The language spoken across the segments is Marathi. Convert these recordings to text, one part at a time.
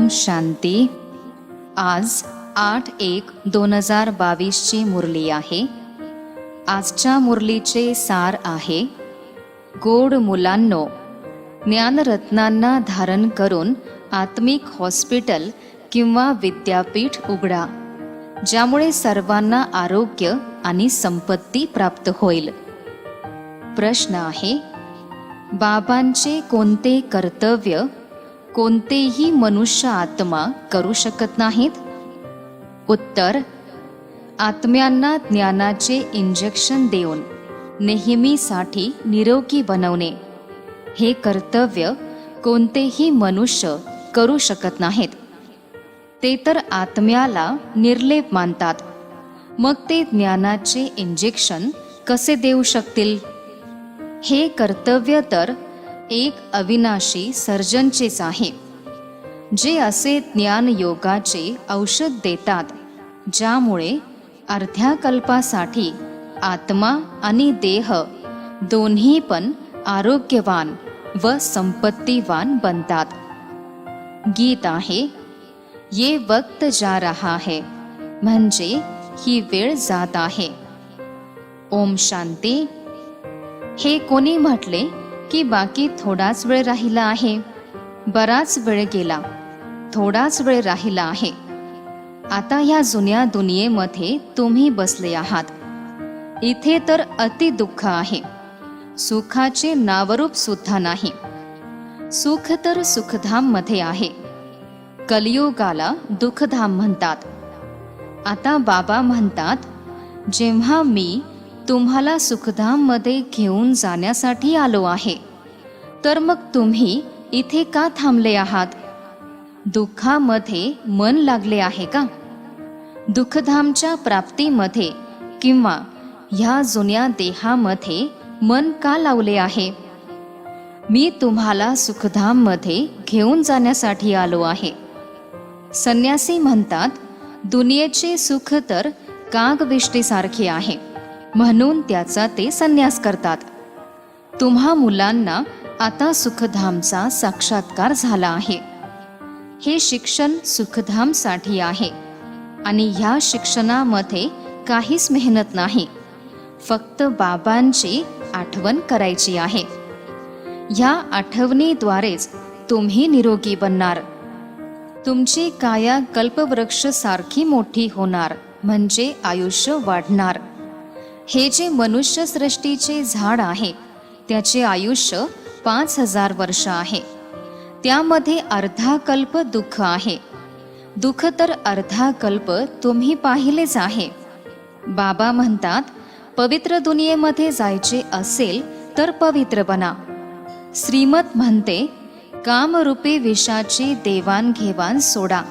ओम शांती. आज 8/1/2022 ची मुरली आहे. आजच्या मुरलीचे सार आहे, गोड मुलांनो, ज्ञानरत्नांना धारण करून आत्मिक हॉस्पिटल किंवा विद्यापीठ उघडा, ज्यामुळे सर्वांना आरोग्य आणि संपत्ती प्राप्त होईल. प्रश्न आहे, बाबांचे कोणते कर्तव्य कोणतेही मनुष्य आत्मा करू शकत नाहीत? उत्तर, आत्म्यांना ज्ञानाचे इंजेक्शन देऊन नेहमीसाठी निरोगी बनवणे हे कर्तव्य कोणतेही मनुष्य करू शकत नाहीत. ते तर आत्म्याला निर्लेप मानतात. मग ते ज्ञानाचे इंजेक्शन कसे देऊ शकतील? हे कर्तव्य तर एक अविनाशी सर्जनचेच आहे, जे असे ज्ञान योगाचे औषध देतात, ज्यामुळे अर्ध्या कल्पासाठी आत्मा आणि देह दोन्ही पण आरोग्यवान व संपत्तीवान बनतात. गीत आहे, ये वक्त जा रहा है, म्हणजे ही वेळ जात आहे. ओम शांती. हे कोणी म्हटले की बाकी थोडाच वेळ राहिला आहे? बराच वेळ गेला, थोडाच वेळ राहिला आहे. आता ह्या जुन्या दुनियेमध्ये तुम्ही बसले आहात. इथे तर अति दुःख आहे. सुखाचे नावरूप सुद्धा नाही. सुख तर सुखधाम मध्ये आहे. कलियुगाला दुःखधाम म्हणतात. आता बाबा म्हणतात, जेव्हा मी तुम्हाला सुखधाम मध्ये घेऊन जाण्यासाठी आलो आहे, तर मग तुम्ही इथे का थांबले आहात? दुःखामध्ये मन लागले आहे का? दुःखधामच्या प्राप्तीमध्ये किंवा ह्या जुन्या देहामध्ये मन का लावले आहे? मी तुम्हाला सुखधाम मध्ये घेऊन जाण्यासाठी आलो आहे. संन्यासी म्हणतात, दुनियेचे सुख तर कागविष्टीसारखे आहे, म्हणून त्याचा ते संन्यास करतात. तुम्हा मुलांना आता सुखधामचा साक्षात्कार झाला आहे. हे शिक्षण सुखधामसाठी आहे आणि ह्या शिक्षणामध्ये काहीच मेहनत नाही. फक्त बाबांची आठवण करायची आहे. ह्या आठवणीद्वारेच तुम्ही निरोगी बनणार. तुमची काया कल्पवृक्ष सारखी मोठी होणार, म्हणजे आयुष्य वाढणार. हे जे मनुष्य सृष्टीचे झाड आहे, त्याचे आयुष्य 5000 वर्ष आहे. त्यामध्ये अर्धा कल्प दुःख आहे. दुःख तर अर्धा कल्प तुम्ही पाहिलेच आहे. बाबा म्हणतात, पवित्र दुनियेमध्ये जायचे असेल तर पवित्र बना. श्रीमत म्हणते, कामरूपी विषाची देवाणघेवाण सोडा,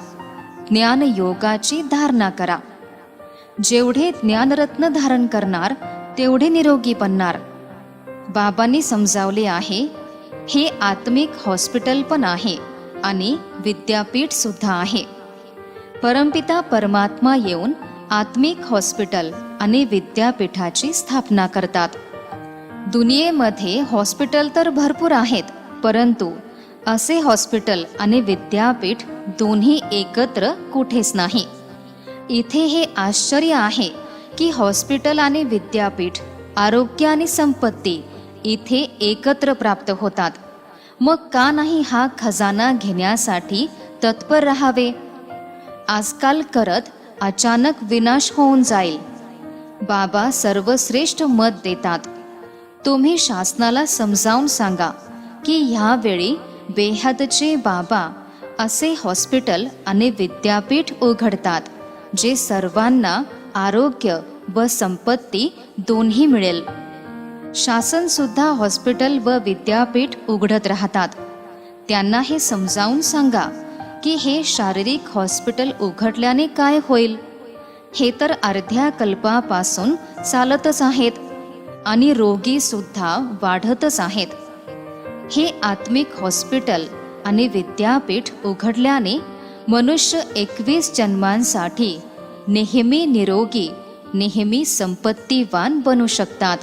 ज्ञान योगाची धारणा करा. जेवढे ज्ञानरत्न धारण करणार तेवढे निरोगी बनणार. बाबांनी समजावले आहे, हे आत्मिक हॉस्पिटल पण आहे आणि विद्यापीठ सुद्धा आहे. परमपिता परमात्मा येऊन आत्मिक हॉस्पिटल आणि विद्यापीठाची स्थापना करतात. दुनियेमध्ये हॉस्पिटल तर भरपूर आहेत, परंतु असे हॉस्पिटल आणि विद्यापीठ दोन्ही एकत्र कुठेच नाही. इथे हे आश्चर्य आहे की हॉस्पिटल आणि विद्यापीठ, आरोग्य आणि संपत्ती इथे एकत्र प्राप्त होतात. मग का नाही हा खजाना घेण्यासाठी तत्पर राहावे? आजकाल करत अचानक विनाश होऊन जाईल. बाबा सर्वश्रेष्ठ मत देतात. तुम्ही शासनाला समजावून सांगा की ह्यावेळी बेहदचे बाबा असे हॉस्पिटल आणि विद्यापीठ उघडतात, जे सर्वांना आरोग्य व संपत्ती दोन्ही मिळेल. शासन सुद्धा हॉस्पिटल व विद्यापीठ उघडत राहतात. त्यांना हे समजावून सांगा की हे शारीरिक हॉस्पिटल उघडल्याने काय होईल? हे तर अर्ध्या कल्पापासून चालतच आहेत आणि रोगी सुद्धा वाढतच आहेत. हे आत्मिक हॉस्पिटल आणि विद्यापीठ उघडल्याने मनुष्य 21 जन्मांसाठी नेहमी निरोगी, नेहमी संपत्तीवान बनू शकतात.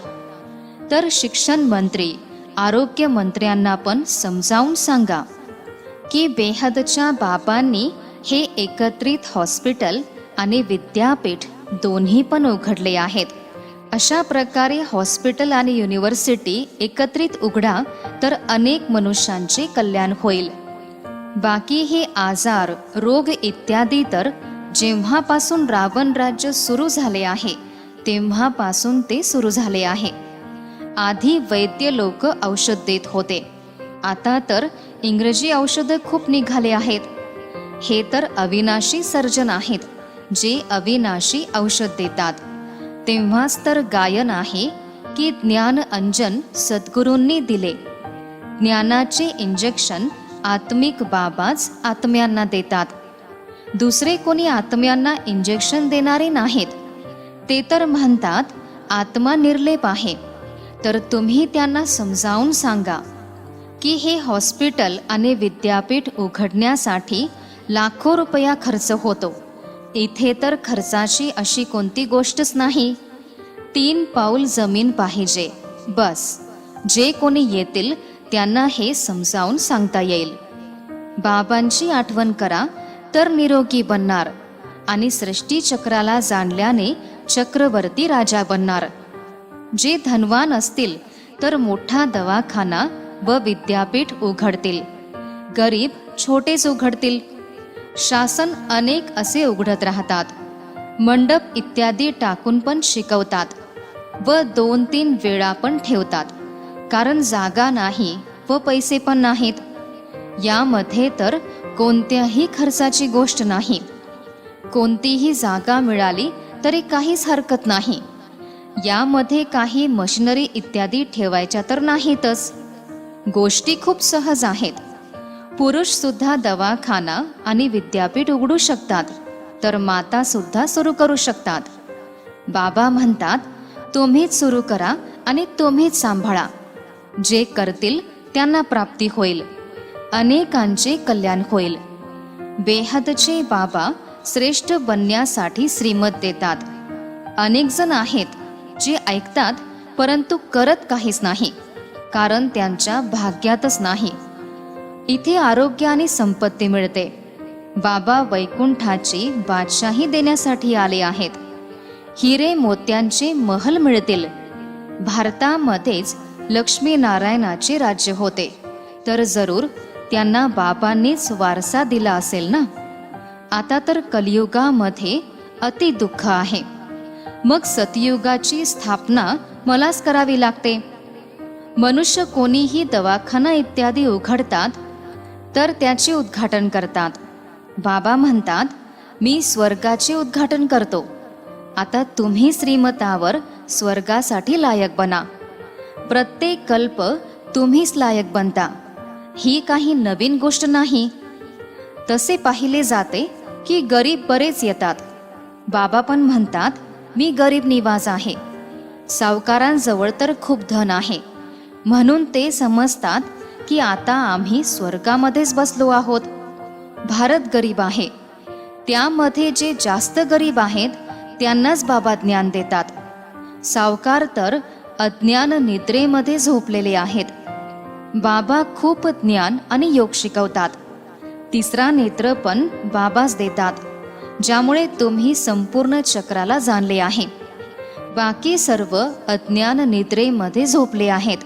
तर शिक्षण मंत्री, आरोग्य मंत्र्यांना पण समजावून सांगा की बेहदच्या बाबांनी हे एकत्रित हॉस्पिटल आणि विद्यापीठ दोन्ही पण उघडले आहेत. अशा प्रकारे हॉस्पिटल आणि युनिव्हर्सिटी एकत्रित उघडा तर अनेक मनुष्यांचे कल्याण होईल. बाकी हे आजार, रोग इत्यादी तर जेव्हापासून रावण राज्य सुरू झाले आहे तेव्हापासून ते सुरू झाले आहे. आधी वैद्य लोक औषध देत होते, आता तर इंग्रजी औषधं खूप निघाले आहेत. हे तर अविनाशी सर्जन आहेत, जे अविनाशी औषध देतात. तेव्हाच तर गायन आहे की ज्ञान अंजन सद्गुरूंनी दिले. ज्ञानाचे इंजेक्शन आत्मिक बाबाच आत्म्यांना देतात. दुसरे कोणी आत्म्यांना इंजेक्शन देणारे नाहीत. ते तर म्हणतात आत्मा निर्लेप आहे. तर तुम्ही त्यांना समजावून सांगा की हे हॉस्पिटल आणि विद्यापीठ उघडण्यासाठी लाखो रुपया खर्च होतो. इथे तर खर्चाची अशी कोणती गोष्टच नाही. 3 पाऊल जमीन पाहिजे बस. जे कोणी येतील त्यांना हे समजावून सांगता येईल. बाबांची आठवण करा तर निरोगी बनणार आणि सृष्टीचक्राला जाणल्याने चक्रवर्ती राजा बनणार. जे धनवान असतील तर मोठा दवाखाना व विद्यापीठ उघडतील. गरीब छोटेच उघडतील. शासन अनेक असे उघडत राहतात. मंडप इत्यादी टाकून पण शिकवतात व 2-3 वेळा पण ठेवतात, कारण जागा नाही व पैसे पण नाहीत. यामध्ये तर कोणत्याही खर्चाची गोष्ट नाही. कोणतीही जागा मिळाली तरी काहीच हरकत नाही. यामध्ये काही मशिनरी इत्यादी ठेवायच्या तर नाहीतच. गोष्टी खूप सहज आहेत. पुरुष सुद्धा दवाखाना आणि विद्यापीठ उघडू शकतात, तर माता सुद्धा सुरू करू शकतात. बाबा म्हणतात तुम्हीच सुरू करा आणि तुम्हीच सांभाळा. जे करतील त्यांना प्राप्ती होईल, अनेकांचे कल्याण होईल. बेहदचे बाबा श्रेष्ठ बनण्यासाठी श्रीमत देतात. अनेक जण आहेत जे ऐकतात परंतु करत काहीच नाही, कारण त्यांच्या भाग्यातच नाही. इथे आरोग्य आणि संपत्ती मिळते. बाबा वैकुंठाची बादशाही देण्यासाठी आले आहेत. हिरे मोत्यांचे महल मिळतील. भारतामध्येच लक्ष्मीनारायणाचे राज्य होते, तर जरूर त्यांना बाबांनीच वारसा दिला असेल ना. आता तर कलियुगामध्ये अति दुःख आहे. मग सतयुगाची स्थापना मलाच करावी लागते. मनुष्य कोणीही दवाखाना इत्यादी उघडतात तर त्याचे उद्घाटन करतात. बाबा म्हणतात मी स्वर्गाचे उद्घाटन करतो. आता तुम्ही श्रीमतावर स्वर्गासाठी लायक बना. प्रत्येक कल्प तुम्हीच लायक बनता. ही काही नवीन गोष्ट नाही. तसे पाहिले जाते की गरीब बरेच येतात. बाबा पण म्हणतात मी गरीब निवास आहे. सावकारांजवळ तर खूप धन आहे, म्हणून ते समजतात की आता आम्ही स्वर्गामध्येच बसलो आहोत. भारत गरीब आहे. त्यामध्ये जे जास्त गरीब आहेत त्यांनाच बाबा ज्ञान देतात. सावकार तर अज्ञान निद्रेमध्ये झोपलेले आहेत. बाबा खूप ज्ञान आणि योग शिकवतात. 3रा नेत्र पण बाबाच देतात, ज्यामुळे तुम्ही संपूर्ण चक्राला जाणले आहे. बाकी सर्व अज्ञान निद्रेमध्ये झोपले आहेत.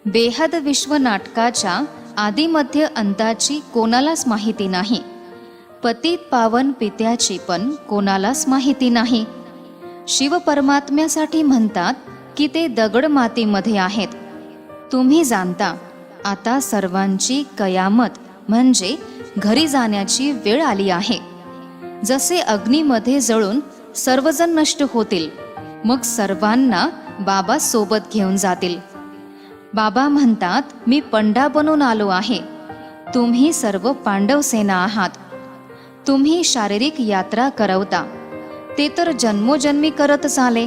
बेहद विश्व नाटकाच्या आदिमध्य अंताची कोणालाच माहिती नाही. पतित पावन पित्याची पण कोणालाच माहिती नाही. शिव परमात्म्यासाठी म्हणतात की ते दगड मातीमध्ये आहेत. तुम्ही जाणता आता सर्वांची कयामत म्हणजे घरी जाण्याची वेळ आली आहे. जसे अग्नीमध्ये जळून सर्वजण नष्ट होतील, मग सर्वांना बाबा सोबत घेऊन जातील. बाबा म्हणतात मी पंडा बनून आलो आहे. तुम्ही सर्व पांडव सेना आहात. तुम्ही शारीरिक यात्रा करवता, ते तर जन्मोजन्मी करतच आले.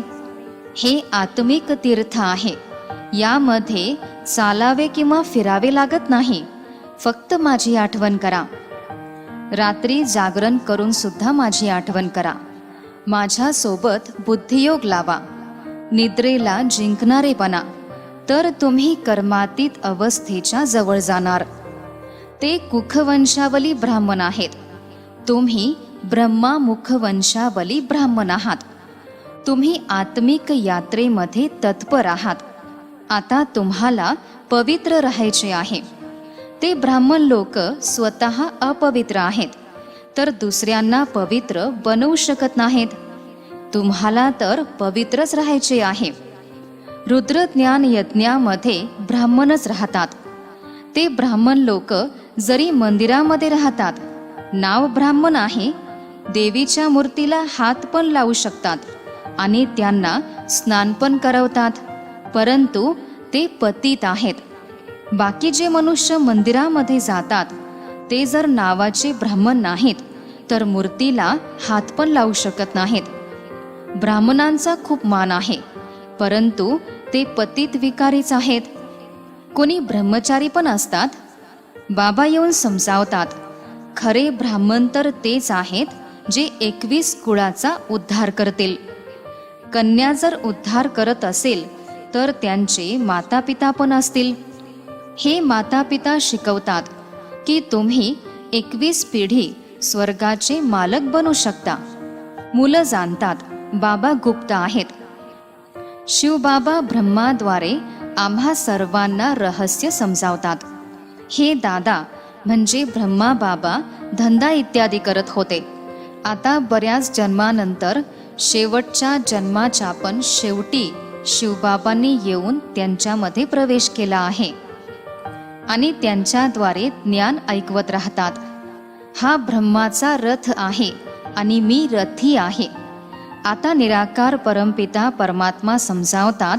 हे आत्मिक तीर्थ आहे. यामध्ये चालावे किंवा फिरावे लागत नाही. फक्त माझी आठवण करा. रात्री जागरण करून सुद्धा माझी आठवण करा. माझ्यासोबत बुद्धियोग लावा. निद्रेला जिंकणारे बना, तर तुम्ही कर्मातीत अवस्थेच्या जवळ जाणार. ते कुखवंशावली ब्राह्मण आहेत. तुम्ही ब्रह्मा मुखवंशावली ब्राह्मण आहात. तुम्ही आत्मिक यात्रेमध्ये तत्पर आहात. आता तुम्हाला पवित्र राहायचे आहे. ते ब्राह्मण लोक स्वतः अपवित्र आहेत, तर दुसऱ्यांना पवित्र बनवू शकत नाहीत. तुम्हाला तर पवित्रच राहायचे आहे. रुद्रज्ञान यज्ञामध्ये ब्राह्मणच राहतात. ते ब्राह्मण लोक जरी मंदिरामध्ये राहतात, नाव ब्राह्मण आहे, देवीच्या मूर्तीला हात पण लावू शकतात आणि त्यांना स्नान पण करवतात, परंतु ते पतित आहेत. बाकी जे मनुष्य मंदिरामध्ये जातात ते जर नावाचे ब्राह्मण नाहीत तर मूर्तीला हात पण लावू शकत नाहीत. ब्राह्मणांचा खूप मान आहे, परंतु ते पतित विकारीच आहेत. कोणी ब्रह्मचारी पण असतात. बाबा येऊन समजावतात, खरे ब्राह्मण तर तेच आहेत जे 21 कुळाचा उद्धार करतील. कन्या जर उद्धार करत असेल तर त्यांचे माता पिता पण असतील. हे माता पिता शिकवतात की तुम्ही 21 पिढी स्वर्गाचे मालक बनू शकता. मुलं जाणतात बाबा गुप्त आहेत. शिवबाबा ब्रह्माद्वारे आम्हा सर्वांना रहस्य समजावतात. हे दादा म्हणजे ब्रह्मा बाबा धंदा इत्यादी करत होते. आता बऱ्याच जन्मानंतर शेवटच्या जन्माच्या पण शेवटी शिवबाबांनी येऊन त्यांच्यामध्ये प्रवेश केला आहे आणि त्यांच्याद्वारे ज्ञान ऐकवत राहतात. हा ब्रह्माचा रथ आहे आणि मी रथी आहे. आता निराकार परमपिता परमात्मा समजावतात,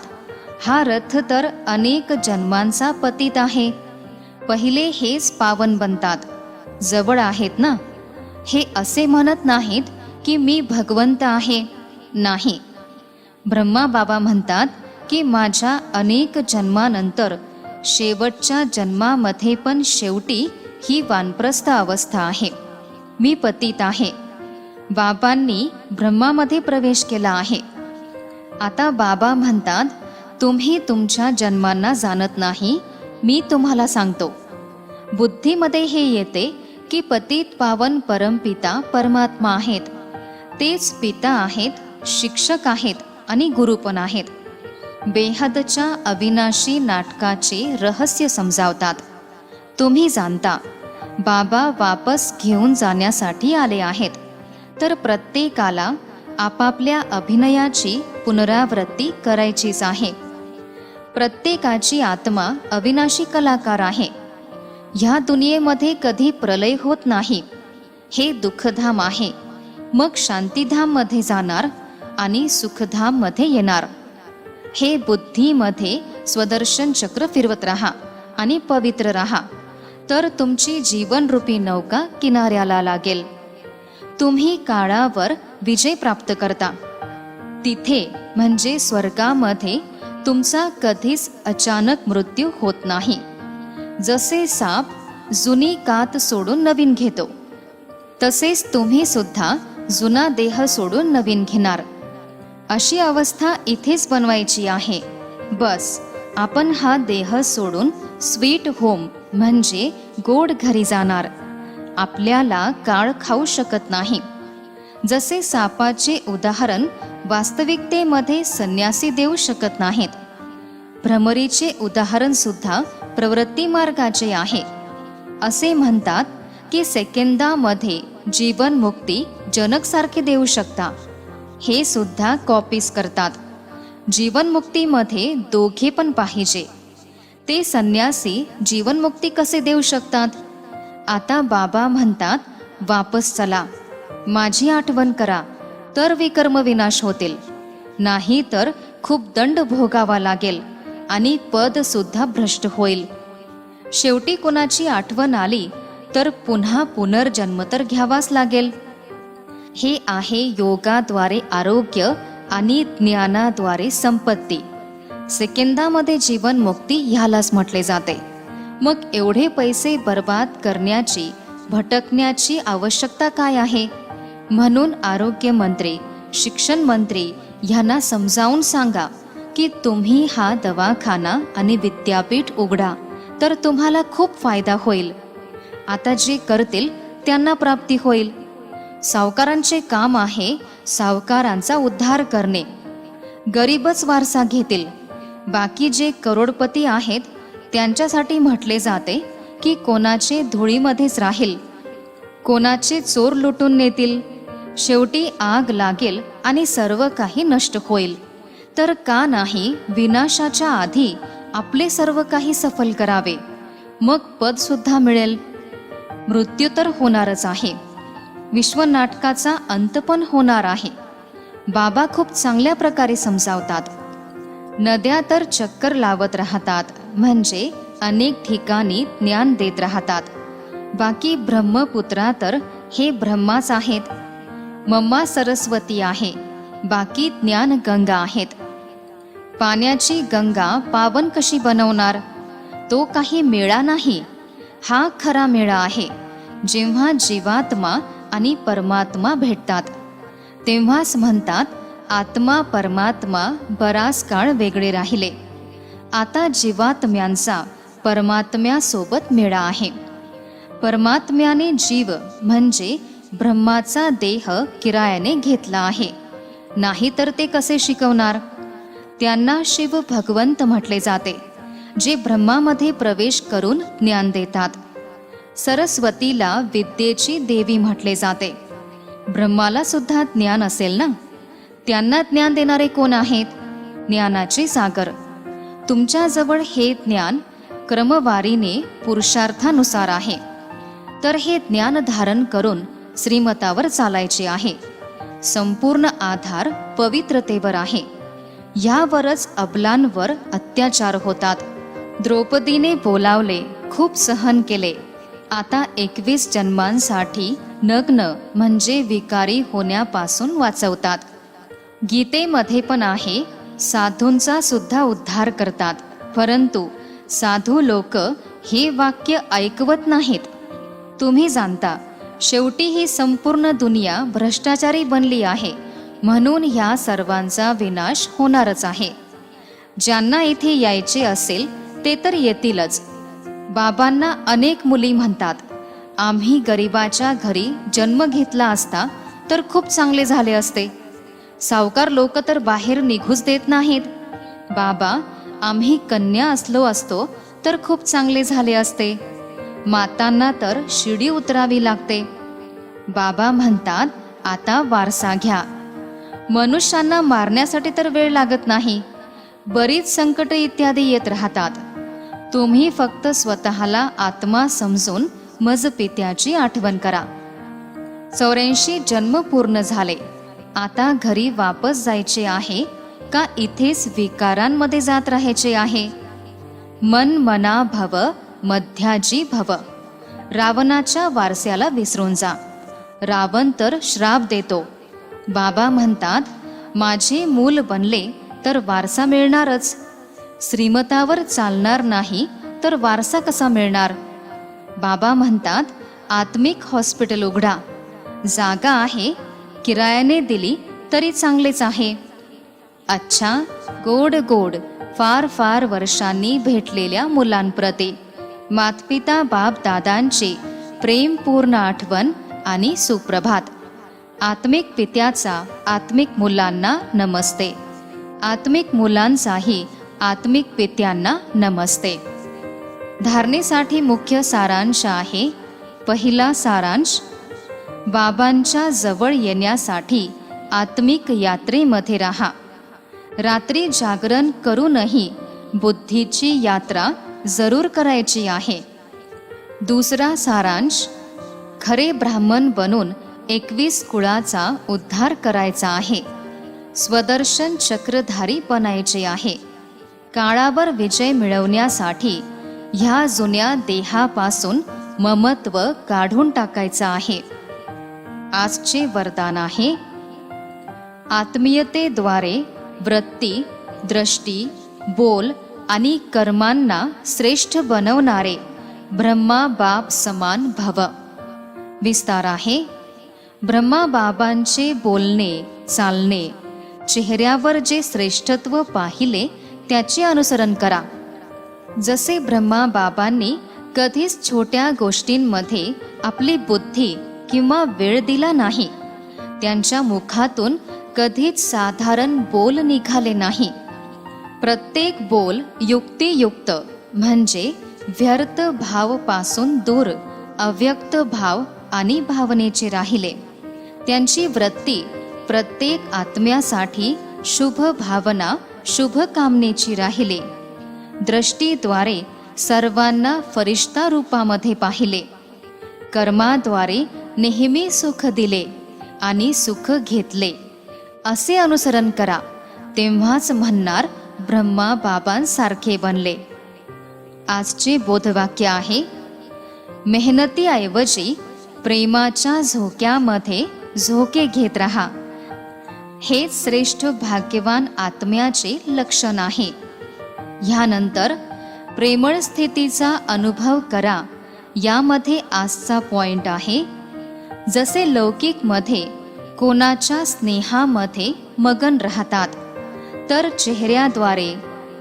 हा रथ तर अनेक जन्मांचा पतित आहे. पहिले हेच पावन बनतात, जवळ आहेत ना. हे असे म्हणत नाहीत की मी भगवंत आहे, नाही. ब्रह्मा बाबा म्हणतात की माझ्या अनेक जन्मानंतर शेवटच्या जन्मामध्ये पण शेवटी ही वानप्रस्थ अवस्था आहे. मी पतित आहे. बाबांनी ब्रह्मामध्ये प्रवेश केला आहे. आता बाबा म्हणतात, तुम्ही तुमच्या जन्मांना जाणत नाही, मी तुम्हाला सांगतो. बुद्धीमध्ये हे येते की पतित पावन परमपिता परमात्मा आहेत. तेच पिता आहेत, शिक्षक आहेत आणि गुरु पण आहेत. बेहदच्या अविनाशी नाटकाचे रहस्य समजावतात. तुम्ही जाणता बाबा वापस घेऊन जाण्यासाठी आले आहेत, तर प्रत्येकाला आपापल्या अभिनयाची पुनरावृत्ती करायचीच आहे. प्रत्येकाची आत्मा अविनाशी कलाकार आहे. ह्या दुनियेमध्ये कधी प्रलय होत नाही. हे दुःखधाम आहे. मग शांतीधाममध्ये जाणार आणि सुखधाममध्ये येणार. हे बुद्धीमध्ये स्वदर्शन चक्र फिरवत राहा आणि पवित्र राहा, तर तुमची जीवनरूपी नौका किनाऱ्याला लागेल. तुम्ही काळावर विजय प्राप्त करता. तिथे म्हणजे स्वर्गामध्ये तुमचा कधीच अचानक मृत्यू होत नाही. जसे साप जुनी कात सोडून नवीन घेतो, तसेच तुम्ही सुद्धा जुना देह सोडून नवीन घेणार. अशी अवस्था इथेच बनवायची आहे. बस आपण हा देह सोडून स्वीट होम म्हणजे गोड घरी जाणार. आपल्याला काळ खाऊ शकत नाही. जसे सापाचे उदाहरण वास्तविकतेमध्ये संन्यासी देऊ शकत नाहीत, भ्रमरीचे उदाहरण सुद्धा प्रवृत्ती मार्गाचे आहे. असे म्हणतात की सेकंदामध्ये जीवनमुक्ती जनकसारखे देऊ शकता. हे सुद्धा कॉपीज करतात. जीवनमुक्तीमध्ये दोघे पण पाहिजे. ते संन्यासी जीवनमुक्ती कसे देऊ शकतात? आता बाबा म्हणतात, वापस चला, माझी आठवण करा, तर विकर्म विनाश होतील. नाही तर खूप दंड भोगावा लागेल आणि पद सुद्धा भ्रष्ट होईल. शेवटी कुणाची आठवण आली तर पुन्हा पुनर्जन्म तर घ्यावाच लागेल. हे आहे योगाद्वारे आरोग्य आणि ज्ञानाद्वारे संपत्ती. सेकंदामध्ये जीवनमुक्ती ह्यालाच म्हटले जाते. मग एवढे पैसे बर्बाद करण्याची, भटकण्याची आवश्यकता काय आहे? म्हणून आरोग्य मंत्री, शिक्षण मंत्री ह्यांना समजावून सांगा की तुम्ही हा दवाखाना आणि विद्यापीठ उघडा, तर तुम्हाला खूप फायदा होईल. आता जे करतील त्यांना प्राप्ती होईल. सावकारांचे काम आहे सावकारांचा उद्धार करणे. गरीबच वारसा घेतील. बाकी जे करोडपती आहेत त्यांच्यासाठी म्हटले जाते की कोणाचे धुळीमध्येच राहील, कोणाचे चोर लुटून नेतील. शेवटी आग लागेल आणि सर्व काही नष्ट होईल. तर का नाही विनाशाच्या आधी आपले सर्व काही सफल करावे, मग पद सुद्धा मिळेल. मृत्यू तर होणारच आहे. विश्वनाटकाचा अंत पण होणार आहे. बाबा खूप चांगल्या प्रकारे समजावतात. नद्या तर चक्कर लावत राहतात, म्हणजे अनेक ठिकाणी ज्ञान देत राहतात. बाकी ब्रह्मपुत्रा तर हे ब्रह्माच आहेत. मम्मा सरस्वती आहे, बाकी ज्ञान गंगा आहेत. पाण्याची गंगा पावन कशी बनवणार? तो काही मेळा नाही, हा खरा मेळा आहे. जेव्हा जीवात्मा आणि परमात्मा भेटतात तेव्हाच म्हणतात आत्मा परमात्मा बराच काळ वेगळे राहिले. आता जीवात्म्यांचा परमात्म्यासोबत मेळा आहे. परमात्म्याने जीव म्हणजे ब्रह्माचा देह किरायाने घेतला आहे, नाही तर ते कसे शिकवणार? त्यांना शिव भगवंत म्हटले जाते, जे ब्रह्मामध्ये प्रवेश करून ज्ञान देतात. सरस्वतीला विद्येची देवी म्हटले जाते. ब्रह्माला सुद्धा ज्ञान असेल ना? त्यांना ज्ञान देणारे कोण आहेत? ज्ञानाचे सागर. तुमच्याजवळ हे ज्ञान क्रमवारीने पुरुषार्थानुसार आहे. तर हे ज्ञान धारण करून श्रीमतावर चालायचे आहे. संपूर्ण आधार पवित्रतेवर आहे. यावरच अबलांवर अत्याचार होतात. द्रौपदीने बोलावले, खूप सहन केले. आता 21 जन्मांसाठी नग्न म्हणजे विकारी होण्यापासून वाचवतात. गीतेमध्ये पण आहे साधूंचा सुद्धा उद्धार करतात. परंतु साधू लोक हे वाक्य ऐकवत नाहीत. तुम्ही जाणता शेवटी ही संपूर्ण दुनिया भ्रष्टाचारी बनली आहे, म्हणून ह्या सर्वांचा विनाश होणारच आहे. ज्यांना इथे यायचे असेल ते तर येतीलच. बाबांना अनेक मुली म्हणतात, आम्ही गरिबाच्या घरी जन्म घेतला असता तर खूप चांगले झाले असते. सावकार लोक तर बाहेर निघूच देत नाहीत. बाबा, आम्ही कन्या असलो असतो तर खूप चांगले झाले असते. मातांना तर शिडी उतरावी लागते. बाबा म्हणतात, आता वारसा घ्या. मनुष्यांना मारण्यासाठी तर वेळ लागत नाही. बरीच संकट इत्यादी येत राहतात. तुम्ही फक्त स्वतःला आत्मा समजून मज पित्याची आठवण करा. 84 जन्म पूर्ण झाले. आता घरी वापस जायचे आहे का इथेच विकारांमध्ये जात राहायचे आहे? मन मना भव मध्याजी भव. रावणाच्या वारस्याला विसरून जा. रावण तर श्राप देतो. बाबा म्हणतात, माझे मूल बनले तर वारसा मिळणारच. श्रीमतावर चालणार नाही तर वारसा कसा मिळणार? बाबा म्हणतात, आत्मिक हॉस्पिटल उघडा. जागा आहे, किरायाने दिली तरी चांगलेच आहे. अच्छा, गोड गोड फार फार वर्षांनी भेटलेल्या मुलांप्रती मातपिता बाप दादांची प्रेमपूर्ण आठवण आणि सुप्रभात. आत्मिक पित्याचा आत्मिक मुलांना नमस्ते. आत्मिक मुलांचाही आत्मिक पित्यांना नमस्ते. धारणेसाठी मुख्य सारांश आहे. पहिला सारांश, बाबांच्या जवळ येण्यासाठी आत्मिक यात्रेमध्ये राहा. रात्री जागरण करूनही बुद्धीची यात्रा जरूर करायची आहे. दुसरा सारांश, खरे ब्राह्मण बनून 21 कुळाचा उद्धार करायचा आहे. स्वदर्शन चक्रधारी बनायचे आहे. काळावर विजय मिळवण्यासाठी ह्या जुन्या देहापासून ममत्व काढून टाकायचं आहे. आजचे वरदान आहे, आत्मीयतेद्वारे वृत्ती, दृष्टी, बोल आणि कर्मांना श्रेष्ठ बनवणारे ब्रह्मा बाप समान भव. विस्तार आहे, ब्रह्मा बाबांचे बोलणे, चालणे, चेहऱ्यावर जे श्रेष्ठत्व पाहिले त्याचे अनुसरण करा. जसे ब्रह्मा बाबांनी कधीच छोट्या गोष्टींमध्ये आपली बुद्धी किंवा वेळ दिला नाही. त्यांच्या मुखातून कधीच साधारण बोल निघाले नाही. प्रत्येक बोल युक्तियुक्त म्हणजे व्यर्थ भाव पासून दूर अव्यक्त भाव आणि भावनेचे राहिले. त्यांची वृत्ती प्रत्येक आत्म्यासाठी शुभ भावना शुभ कामनेची राहिली. दृष्टीद्वारे सर्वांना फरिश्ता रूपामध्ये पाहिले. कर्माद्वारे नेहमी सुख दिले आणि सुख घेतले. असे अनुसरण करा, तेव्हाच म्हणणार ब्रह्मा बाबांसारखे बनले. आजचे बोधवाक्य आहे, मेहनतीऐवजी प्रेमाच्या झोक्यामध्ये झोके घेत राहा. हेच श्रेष्ठ भाग्यवान आत्म्याचे लक्षण आहे. ह्यानंतर प्रेमळ स्थितीचा अनुभव करा. यामध्ये आजचा पॉइंट आहे, जसे लौकिकमध्ये कोणाच्या स्नेहामध्ये मगन राहतात, तर चेहऱ्याद्वारे,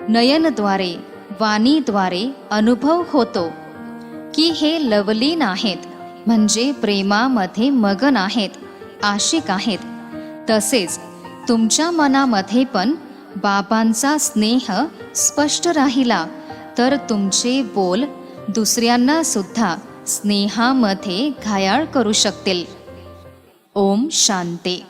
नयनद्वारे, वाणीद्वारे अनुभव होतो की हे लवलीन आहेत, म्हणजे प्रेमामध्ये मगन आहेत, आशिक आहेत. तसेच तुमच्या मनामध्ये पण बाबांचा स्नेह स्पष्ट राहिला तर तुमचे बोल दुसऱ्यांना सुद्धा स्नेहामध्ये घायाळ करू शकतील. ओम शांती.